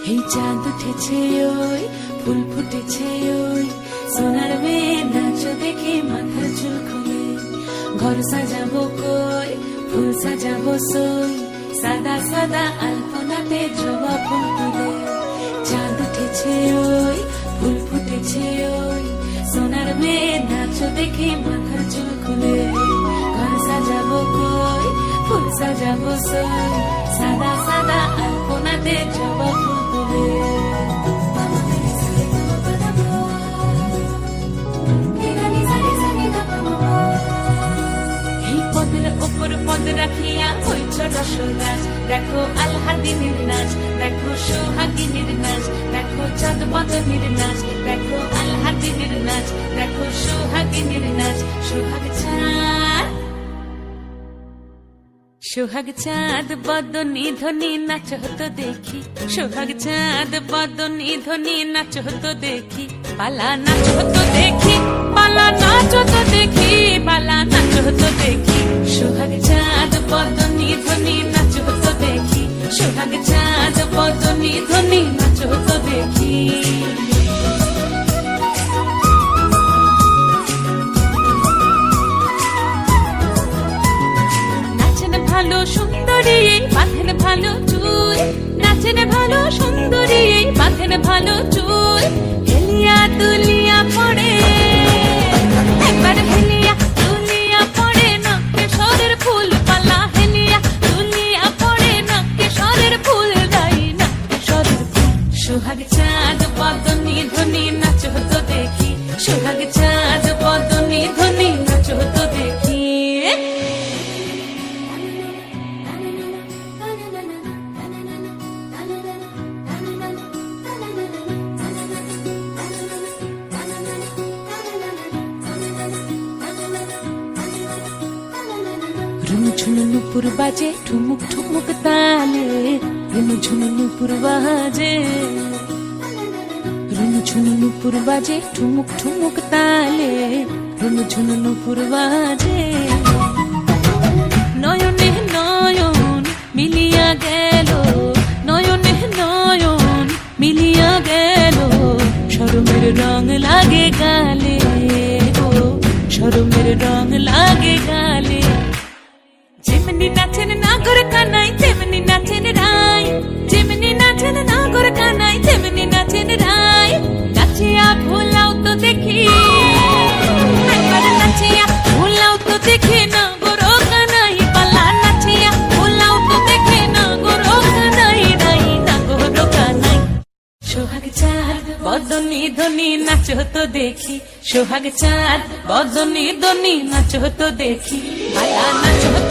এই চাঁদ উঠেছে ওই ফুল ফুটেছে ওই সোনার মেয়ে নাচ দেখে মাথার চুল খুলে ঘর সাজাবো কই ফুল সাজাবো সই সাদা সাদা আলপনাতে জবা ফুল তুলে চাঁদ উঠেছে ওই ফুল ফুটেছে ওই সোনার মেয়ে নাচ দেখে মাথার চুল খুলে ঘর সাজাবো কই ফুল সাজাবো সই সাদা সাদা আলপনাতে জবা ফুল তুলে উপর পদ রাখিয়া হইছ রসরাজ দেখো আলহাদিনীর নাচ দেখো সোহাগিনীর নাচ দেখো চাঁদ বদনীর নাচ দেখো আলহাদিনীর নাচ দেখো সোহাগিনীর নাচ সোহাগ চাঁদ বদনী ধ্বনি নাচ হতো দেখি সোহাগ চাঁদ বদনী ধ্বনি নাচ হতো দেখি পালা নাচ হতো দেখি পালা নাচ হতো দেখি পালা নাচ হতো দেখি সোহাগ চাঁদ বদনী ধ্বনি নাচ হতো দেখি সোহাগ চাঁদ বদনী ধ্বনি নাচ হতো দেখি ভালো সুন্দরী বাঁধেন ভালো চুল নাচেন ভালো সুন্দরী বাঁধেন ভালো চুল হেলিয়া দুলিয়া পড়ে একবার হেলিয়া দুলিয়া পড়ে নকে সরের ফুল পালা হেলিয়া দুলিয়া পড়ে নকে সরের ফুল দাই না সরের ফুল সোহাগ চাঁদ বদনী ধ্বনি নাচ হতো দেখি সোহাগ চাঁদ বদনী ধ্বনি নাচ হতো দেখি ঝুনু নুপুর বাজে ঠুমুক ঠুমুক তালে রুনু ঝুনু নুপুর বাজে রুনু ঝুনু নুপুর বাজে ঠুমুক ঠুমুক তালে রুনু ঝুনু নুপুর বাজে নয়নে নয়ন মিলিয়া গেল নয়নে নয়ন মিলিয়া গেল শরমের রং লাগে গালে ও শরমের রং লাগে গালে যেমনি নাচেন নাগর কানাই তেমনি নাচেন রাই যেমনি নাচেন নাগর কানাই তেমনি নাচেন রাই নাচিয়া ভোলাও তো দেখি একবার নাচিয়া ভোলাও তো দেখি নাগর কানাই পালা নাচিয়া ভোলাও তো দেখি নাগর কানাই রাই নাগর কানাই সোহাগ চাঁদ বদনী ধ্বনি নাচ হতো দেখি সোহাগ চাঁদ বদনী ধ্বনি নাচ হতো দেখি পালা নাচ হতো